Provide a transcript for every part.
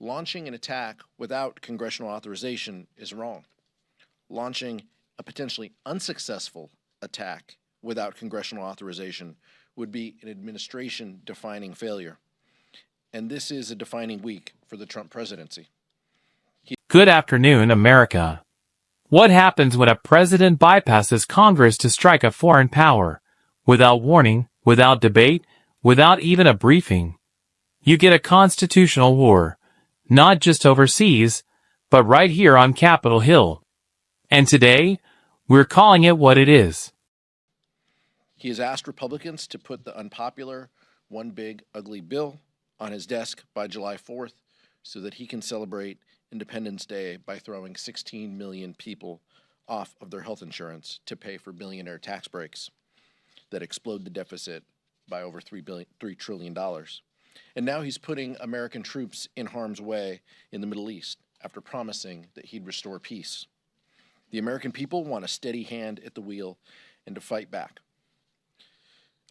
Launching an attack without congressional authorization is wrong. Launching a potentially unsuccessful attack without congressional authorization would be an administration-defining failure. And this is a defining week for the Trump presidency. Good afternoon, America. What happens when a president bypasses Congress to strike a foreign power? Without warning, without debate, without even a briefing. You get a constitutional war, not just overseas, but right here on Capitol Hill. And today, we're calling it what it is. He has asked Republicans to put the unpopular One Big Ugly Bill on his desk by July 4th so that he can celebrate Independence Day by throwing 16 million people off of their health insurance to pay for billionaire tax breaks that explode the deficit by over $3 trillion. And now he's putting American troops in harm's way in the Middle East after promising that he'd restore peace. The American people want a steady hand at the wheel and to fight back.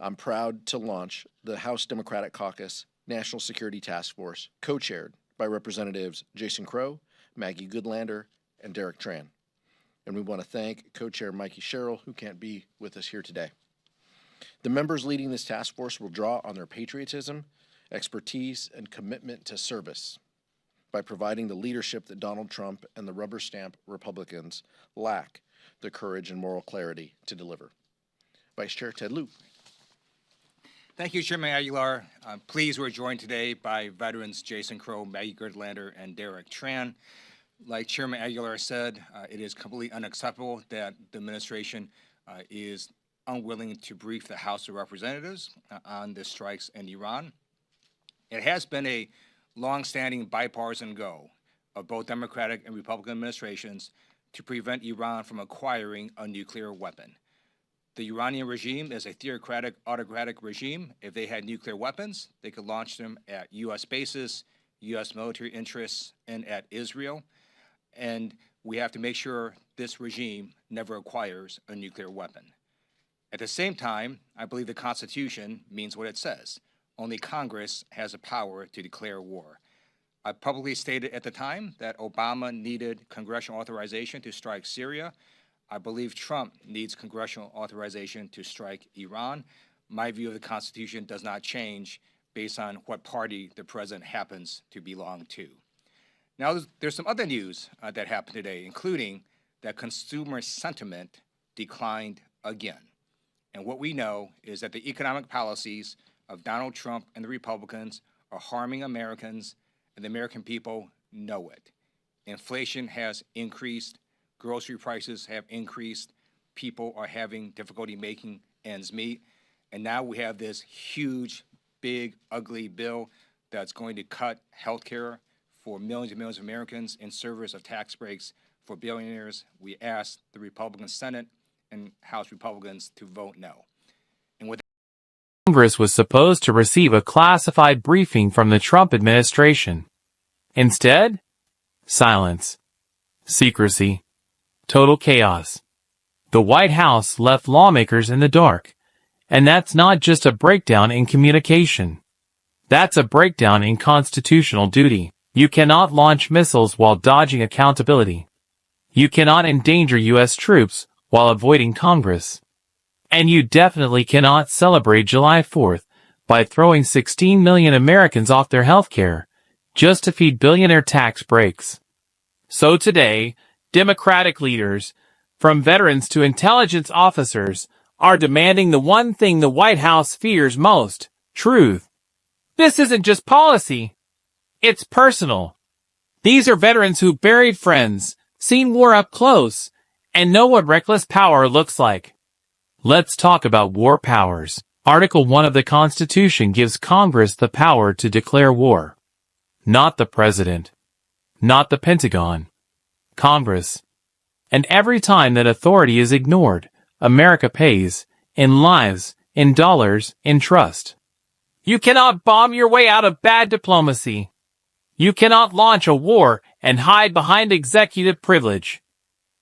I'm proud to launch the House Democratic Caucus National Security Task Force, co-chaired by Representatives Jason Crow, Maggie Goodlander, and Derek Tran. And we want to thank co-chair Mikey Sherrill, who can't be with us here today. The members leading this task force will draw on their patriotism, expertise, and commitment to service by providing the leadership that Donald Trump and the rubber stamp Republicans lack the courage and moral clarity to deliver. Vice Chair Ted Lieu. Thank you, Chairman Aguilar. I'm pleased we're joined today by veterans Jason Crow, Maggie Goodlander, and Derek Tran. Like Chairman Aguilar said, it is completely unacceptable that the administration is unwilling to brief the House of Representatives on the strikes in Iran. It has been a long-standing bipartisan goal of both Democratic and Republican administrations to prevent Iran from acquiring a nuclear weapon. The Iranian regime is a theocratic, autocratic regime. If they had nuclear weapons, they could launch them at U.S. bases, U.S. military interests, and at Israel. And we have to make sure this regime never acquires a nuclear weapon. At the same time, I believe the Constitution means what it says. Only Congress has the power to declare war. I publicly stated at the time that Obama needed congressional authorization to strike Syria. I believe Trump needs congressional authorization to strike Iran. My view of the Constitution does not change based on what party the president happens to belong to. Now, there's some other news that happened today, including that consumer sentiment declined again. And what we know is that the economic policies of Donald Trump and the Republicans are harming Americans, and the American people know it. Inflation has increased. Grocery prices have increased. People are having difficulty making ends meet. And now we have this huge, big, ugly bill that's going to cut health care for millions and millions of Americans in service of tax breaks for billionaires. We asked the Republican Senate and House Republicans to vote no. And with Congress was supposed to receive a classified briefing from the Trump administration. Instead, silence, secrecy, total chaos. The White House left lawmakers in the dark. And that's not just a breakdown in communication. That's a breakdown in constitutional duty. You cannot launch missiles while dodging accountability. You cannot endanger U.S. troops while avoiding Congress. And you definitely cannot celebrate July 4th by throwing 16 million Americans off their health care just to feed billionaire tax breaks. So today, Democratic leaders, from veterans to intelligence officers, are demanding the one thing the White House fears most: truth. This isn't just policy. It's personal. These are veterans who buried friends, seen war up close, and know what reckless power looks like. Let's talk about war powers. Article 1 of the Constitution gives Congress the power to declare war. Not the president. Not the Pentagon. Congress. And every time that authority is ignored, America pays, in lives, in dollars, in trust. You cannot bomb your way out of bad diplomacy. You cannot launch a war and hide behind executive privilege.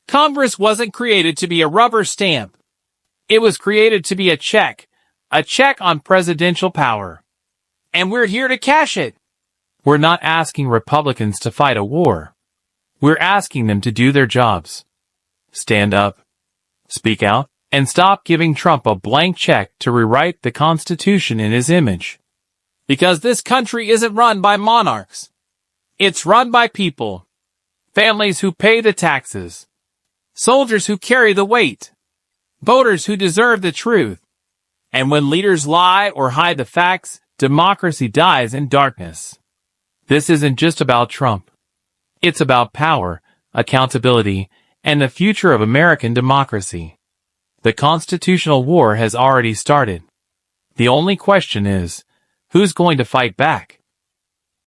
Congress wasn't created to be a rubber stamp. It was created to be a check on presidential power. And we're here to cash it. We're not asking Republicans to fight a war. We're asking them to do their jobs. Stand up, speak out, and stop giving Trump a blank check to rewrite the Constitution in his image. Because this country isn't run by monarchs. It's run by people. Families who pay the taxes. Soldiers who carry the weight. Voters who deserve the truth. And when leaders lie or hide the facts, democracy dies in darkness. This isn't just about Trump. It's about power, accountability, and the future of American democracy. The constitutional war has already started. The only question is, who's going to fight back?